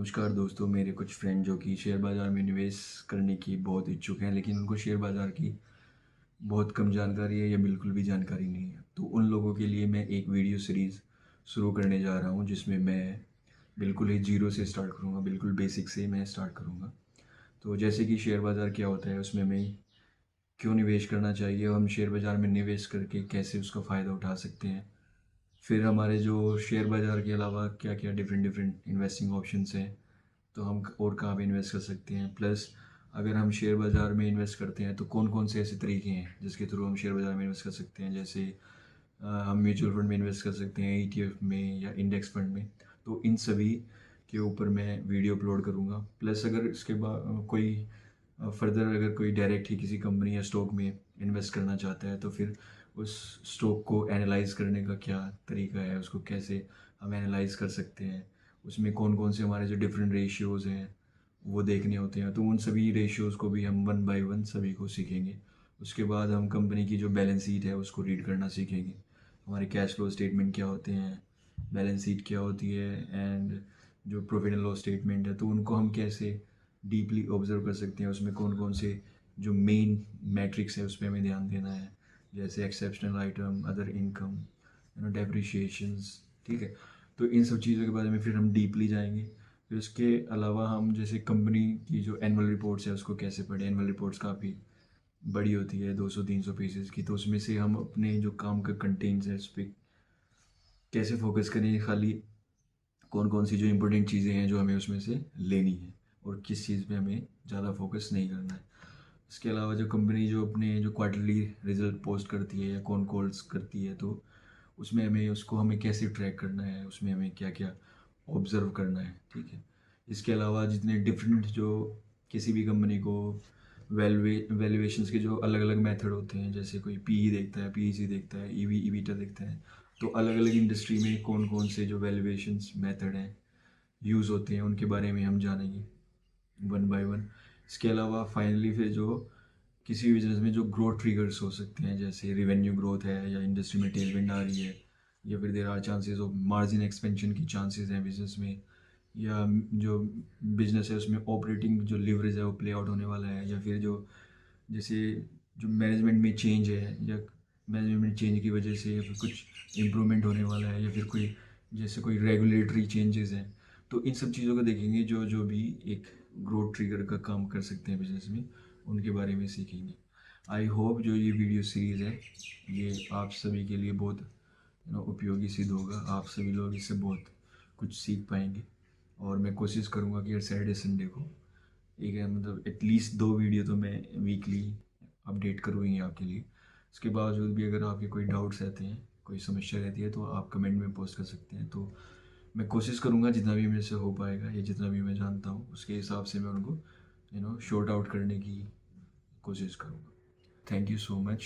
नमस्कार दोस्तों, मेरे कुछ फ्रेंड जो कि शेयर बाज़ार में निवेश करने की बहुत इच्छुक हैं, लेकिन उनको शेयर बाज़ार की बहुत कम जानकारी है या बिल्कुल भी जानकारी नहीं है। तो उन लोगों के लिए मैं एक वीडियो सीरीज़ शुरू करने जा रहा हूं, जिसमें मैं बिल्कुल ही ज़ीरो से स्टार्ट करूंगा, बिल्कुल बेसिक से मैं स्टार्ट करूंगा। तो जैसे कि शेयर बाज़ार क्या होता है, उसमें मैं क्यों निवेश करना चाहिए और हम शेयर बाज़ार में निवेश करके कैसे उसका फ़ायदा उठा सकते हैं। फिर हमारे जो शेयर बाज़ार के अलावा क्या क्या डिफरेंट डिफरेंट इन्वेस्टिंग ऑप्शंस हैं, तो हम और कहाँ पे इन्वेस्ट कर सकते हैं। प्लस अगर हम शेयर बाज़ार में इन्वेस्ट करते हैं तो कौन कौन से ऐसे तरीके हैं जिसके थ्रू हम शेयर बाज़ार में इन्वेस्ट कर सकते हैं। जैसे हम म्यूचुअल फंड में इन्वेस्ट कर सकते हैं, ईटीएफ में या इंडेक्स फंड में। तो इन सभी के ऊपर मैं वीडियो अपलोड करूँगा। प्लस अगर इसके बाद कोई फर्दर अगर कोई डायरेक्ट ही किसी कंपनी या स्टॉक में इन्वेस्ट करना चाहता है, तो फिर उस स्टॉक को एनालाइज करने का क्या तरीका है, उसको कैसे हम एनालाइज कर सकते हैं, उसमें कौन कौन से हमारे जो डिफरेंट रेशियोज़ हैं वो देखने होते हैं। तो उन सभी रेशियोज़ को भी हम वन बाय वन सभी को सीखेंगे। उसके बाद हम कंपनी की जो बैलेंस शीट है उसको रीड करना सीखेंगे। हमारे कैश फ्लो स्टेटमेंट क्या होते हैं, बैलेंस शीट क्या होती है, एंड जो प्रॉफिट एंड लॉस स्टेटमेंट है, तो उनको हम कैसे डीपली ऑब्जर्व कर सकते हैं। उसमें कौन कौन से जो मेन मैट्रिक्स है उस पर हमें ध्यान देना है, जैसे एक्सेप्शनल आइटम, अदर इनकम, डेप्रिशिएशंस। ठीक है, तो इन सब चीज़ों के बारे में फिर हम डीपली जाएंगे। फिर उसके अलावा हम जैसे कंपनी की जो एनुअल रिपोर्ट्स है उसको कैसे पढ़ें। एनुअल रिपोर्ट्स काफ़ी बड़ी होती है, 200-300 पेजेस की। तो उसमें से हम अपने जो काम का कंटेंट्स है उस पर कैसे फोकस करें, खाली कौन कौन सी जो इम्पोर्टेंट चीज़ें हैं जो हमें उसमें से लेनी है और किस चीज़ पे हमें ज़्यादा फोकस नहीं करना है। इसके अलावा जो कंपनी जो अपने जो क्वार्टरली रिजल्ट पोस्ट करती है या कौन कॉल्स करती है, तो उसमें हमें कैसे ट्रैक करना है, उसमें हमें क्या क्या ऑब्ज़र्व करना है। ठीक है, इसके अलावा जितने डिफरेंट जो किसी भी कंपनी को वैल्यूएशंस के जो अलग अलग मेथड होते हैं, जैसे कोई पीई देखता है, पीईसी देखता है, ईवी ईवीटा देखता है, तो अलग अलग इंडस्ट्री में कौन कौन से जो वैल्यूएशंस मेथड हैं यूज़ होते हैं उनके बारे में हम जानेंगे वन बाय वन। इसके अलावा फाइनली फिर जो किसी बिजनेस में जो ग्रोथ ट्रिगर्स हो सकते हैं, जैसे रिवेन्यू ग्रोथ है या इंडस्ट्री में टेलविंड आ रही है, या फिर there are chances of margin expansion की चांसेस हैं बिजनेस में, या जो बिजनेस है उसमें ऑपरेटिंग जो लिवरेज है वो प्ले आउट होने वाला है, या फिर जो जैसे जो मैनेजमेंट में चेंज है या मैनेजमेंट चेंज की वजह से या फिर कुछ इम्प्रूवमेंट होने वाला है, या फिर कोई जैसे कोई रेगुलेटरी चेंजेस हैं। तो इन सब चीज़ों को देखेंगे जो जो भी एक ग्रोथ ट्रिगर का काम कर सकते हैं बिजनेस में, उनके बारे में सीखेंगे। आई होप जो ये वीडियो सीरीज़ है ये आप सभी के लिए बहुत उपयोगी सिद्ध होगा। आप सभी लोग इससे बहुत कुछ सीख पाएंगे। और मैं कोशिश करूँगा कि हर सैटरडे संडे को एक मतलब एटलीस्ट 2 वीडियो तो मैं वीकली अपडेट करूँगी आपके लिए। इसके बावजूद भी अगर आपके कोई डाउट्स रहते हैं, कोई समस्या रहती है, तो आप कमेंट में पोस्ट कर सकते हैं। तो मैं कोशिश करूँगा जितना भी मेरे से हो पाएगा या जितना भी मैं जानता हूँ उसके हिसाब से मैं उनको शॉर्ट आउट करने की कोशिश करूँगा। Thank you so much.